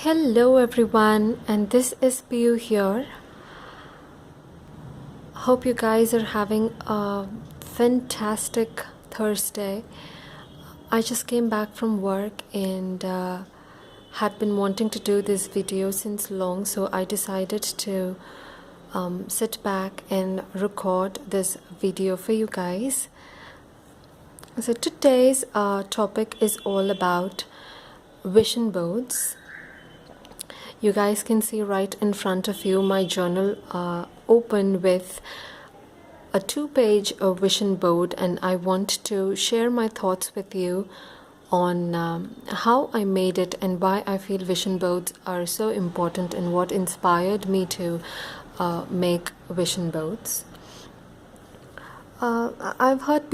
Hello everyone, and this is Piyu here. Hope you guys are having a fantastic Thursday. I just came back from work and had been wanting to do this video since long, so I decided to sit back and record this video for you guys. So today's topic is all about vision boards. You guys can see right in front of you my journal open with a 2-page vision board, and I want to share my thoughts with you on how I made it and why I feel vision boards are so important and what inspired me to make vision boards. I've heard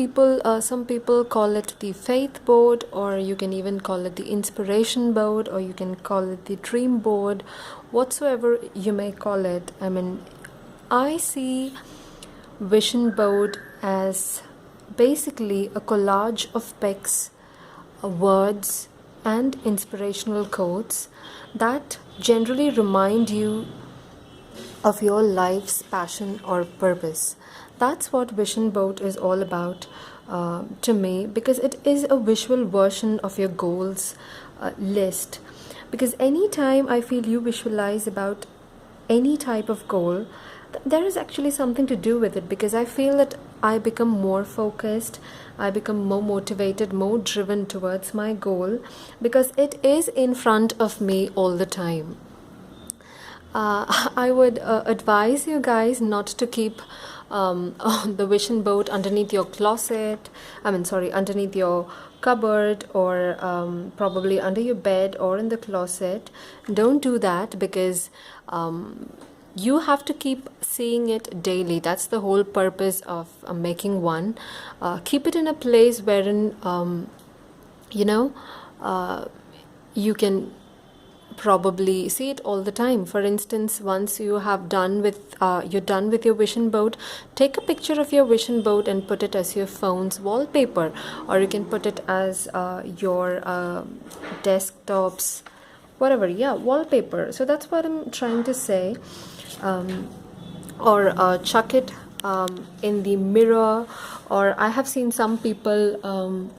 some people call it the faith board, or you can even call it the inspiration board, or you can call it the dream board, whatsoever you may call it. I mean, I see vision board as basically a collage of pics, words, and inspirational quotes that generally remind you of your life's passion or purpose. That's what vision board is all about to me, because it is a visual version of your goals list. Because anytime I feel you visualize about any type of goal, there is actually something to do with it, because I feel that I become more focused, I become more motivated, more driven towards my goal, because it is in front of me all the time. I would advise you guys not to keep the vision board underneath your closet, underneath your cupboard, or probably under your bed or in the closet. Don't do that, because you have to keep seeing it daily. That's the whole purpose of making one. Keep it in a place wherein you can probably see it all the time. For instance, once you have done with you're done with your vision board, take a picture of your vision board and put it as your phone's wallpaper, or you can put it as your desktop's wallpaper. So that's what I'm trying to say. Or chuck it in the mirror, or I have seen some people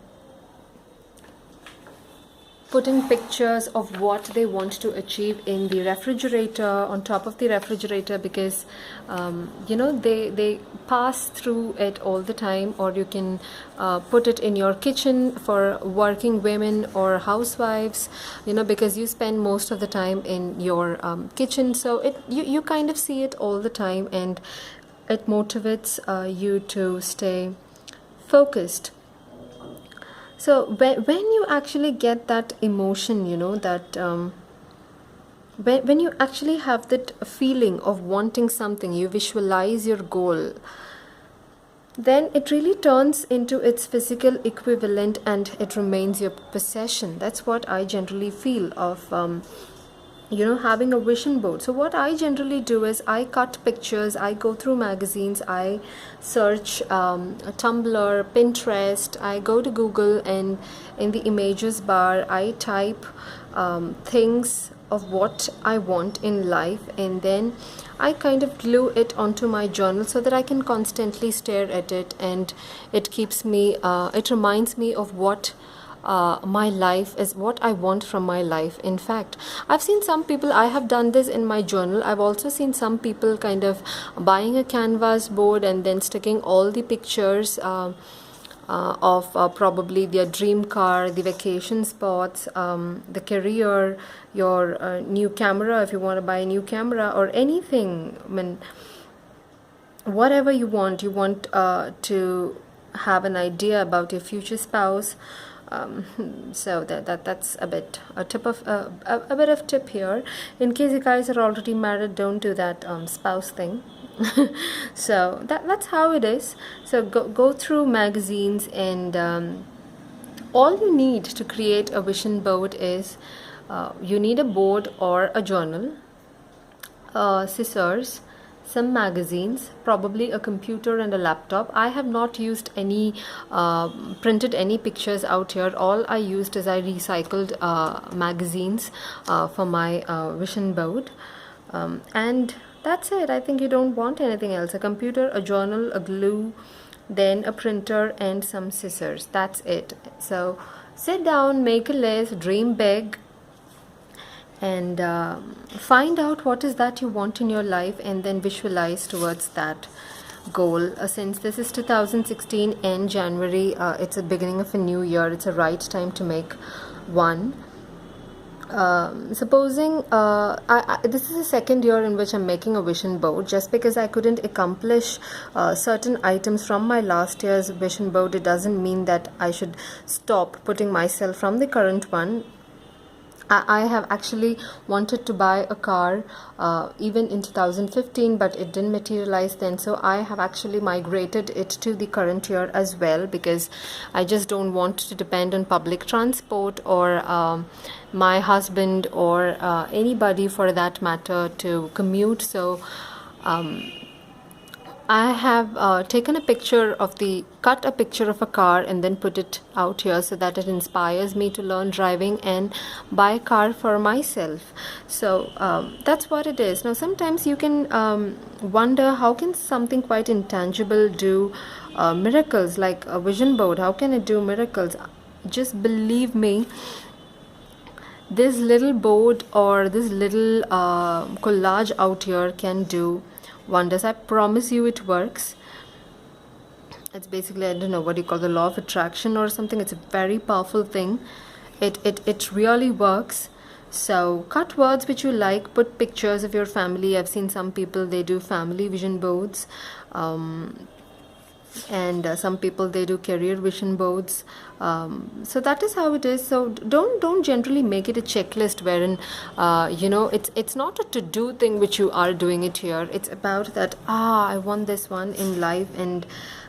putting pictures of what they want to achieve in the refrigerator, on top of the refrigerator, because they pass through it all the time. Or you can put it in your kitchen for working women or housewives, because you spend most of the time in your kitchen, so you kind of see it all the time, and it motivates you to stay focused. So when you actually get that emotion, that when you actually have that feeling of wanting something, you visualize your goal, then it really turns into its physical equivalent and it remains your possession. That's what I generally feel of having a vision board. So what I generally do is I cut pictures, I go through magazines, I search Tumblr, Pinterest, I go to Google, and in the images bar I type things of what I want in life, and then I kind of glue it onto my journal so that I can constantly stare at it, and it keeps me it reminds me of what my life is, what I want from my life. In fact, I've seen some people, I have done this in my journal, I've also seen some people kind of buying a canvas board and then sticking all the pictures of probably their dream car, the vacation spots, the career, your new camera, if you want to buy a new camera, or anything. I mean, whatever you want to have an idea about your future spouse. So that's a bit of tip here. In case you guys are already married, don't do that spouse thing. So that's how it is. So go through magazines, and all you need to create a vision board is you need a board or a journal, scissors, some magazines, probably a computer and a laptop. I have not used any printed any pictures out here. All I used is I recycled magazines for my vision board, and that's it. I think you don't want anything else. A computer, a journal, a glue, then a printer and some scissors. That's it. So sit down, make a list, dream big, and find out what is that you want in your life, and then visualize towards that goal. Since this is 2016 and January, it's a beginning of a new year, it's a right time to make one. Supposing this is the second year in which I'm making a vision board. Just because I couldn't accomplish certain items from my last year's vision board, it doesn't mean that I should stop putting myself from the current one. I have actually wanted to buy a car even in 2015, but it didn't materialize then, so I have actually migrated it to the current year as well, because I just don't want to depend on public transport or my husband or anybody for that matter to commute. So I have taken a picture of cut a picture of a car and then put it out here so that it inspires me to learn driving and buy a car for myself. So that's what it is. Now sometimes you can wonder, how can something quite intangible do miracles, like a vision board? How can it do miracles? Just believe me, this little board or this little collage out here can do wonders. I promise you it works. It's basically, I don't know what you call, the law of attraction or something. It's a very powerful thing. It really works. So cut words which you like, put pictures of your family. I've seen some people, they do family vision boards, and some people, they do career vision boards. So that is how it is. So don't generally make it a checklist wherein it's not a to-do thing which you are doing it here. It's about that, I want this one in life, and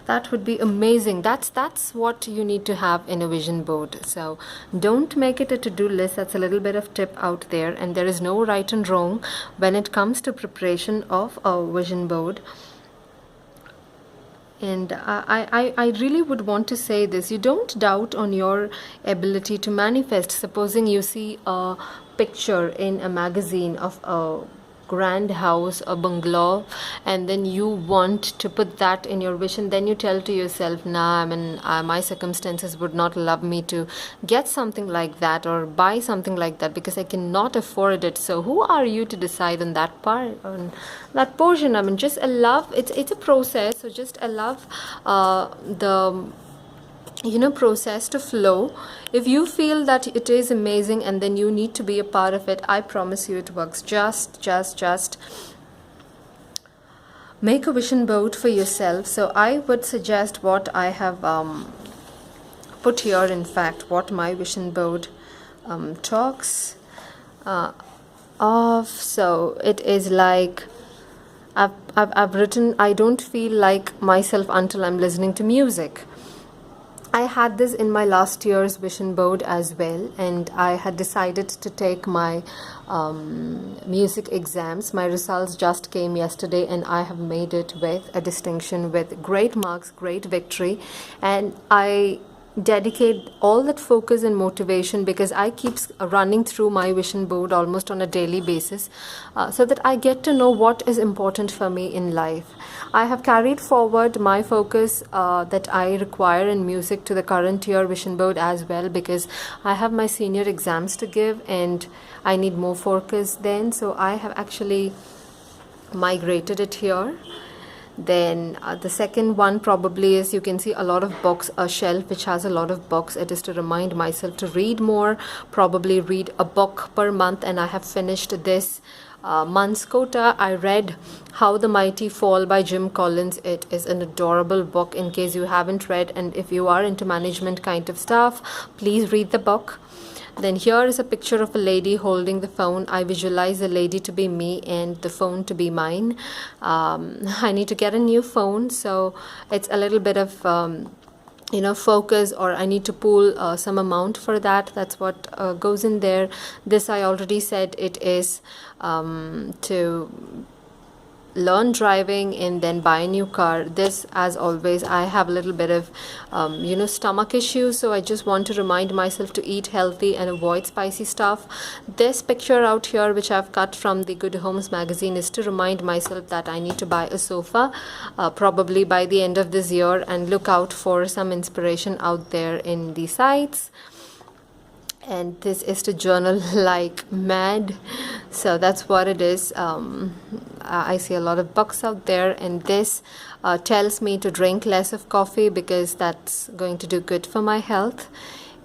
that would be amazing. That's what you need to have in a vision board. So don't make it a to-do list. That's a little bit of tip out there, and there is no right and wrong when it comes to preparation of a vision board. And I really would want to say this: you don't doubt on your ability to manifest. Supposing you see a picture in a magazine of a grand house, a bungalow, and then you want to put that in your vision, then you tell to yourself, nah, I mean, my circumstances would not allow me to get something like that or buy something like that because I cannot afford it. So who are you to decide on that part, on that portion? I mean, just allow, it's a process. So just allow the process to flow. If you feel that it is amazing and then you need to be a part of it, I promise you it works. Just make a vision board for yourself. So I would suggest what I have put here, in fact, what my vision board talks of. So it is like, I've written, I don't feel like myself until I'm listening to music. I had this in my last year's vision board as well, and I had decided to take my music exams. My results just came yesterday, and I have made it with a distinction, with great marks, great victory, and I dedicate all that focus and motivation, because I keep running through my vision board almost on a daily basis, so that I get to know what is important for me in life. I have carried forward my focus that I require in music to the current year vision board as well, because I have my senior exams to give and I need more focus then. So I have actually migrated it here. Then the second one probably is, you can see a lot of books, a shelf which has a lot of books. It is to remind myself to read more, probably read a book per month, and I have finished this month's quota. I read How the Mighty Fall by Jim Collins. It is an adorable book. In case you haven't read, and if you are into management kind of stuff, please read the book. Then here is a picture of a lady holding the phone. I visualize the lady to be me and the phone to be mine. I need to get a new phone, so it's a little bit of focus, or I need to pool some amount for that. That's what goes in there. This I already said, it is to learn driving and then buy a new car. This, as always, I have a little bit of stomach issues, so I just want to remind myself to eat healthy and avoid spicy stuff. This picture out here, which I've cut from the Good Homes magazine, is to remind myself that I need to buy a sofa probably by the end of this year, and look out for some inspiration out there in the sites. And this is to journal like mad, so that's what it is. I see a lot of books out there, and this tells me to drink less of coffee because that's going to do good for my health.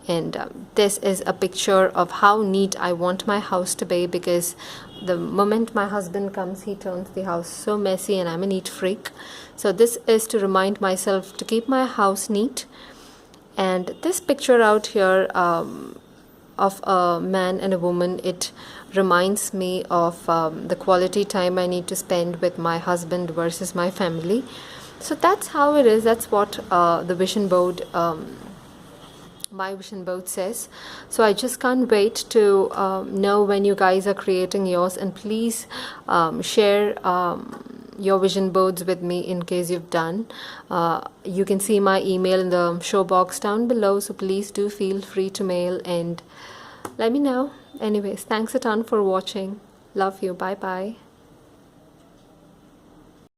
And this is a picture of how neat I want my house to be, because the moment my husband comes, he turns the house so messy, and I'm a neat freak. So this is to remind myself to keep my house neat. And this picture out here of a man and a woman, it reminds me of the quality time I need to spend with my husband versus my family. So that's how it is. That's what the vision board, my vision board says. So I just can't wait to know when you guys are creating yours, and please share your vision boards with me in case you've done. You can see my email in the show box down below, so please do feel free to mail and let me know. Anyways, thanks a ton for watching. Love you. Bye bye.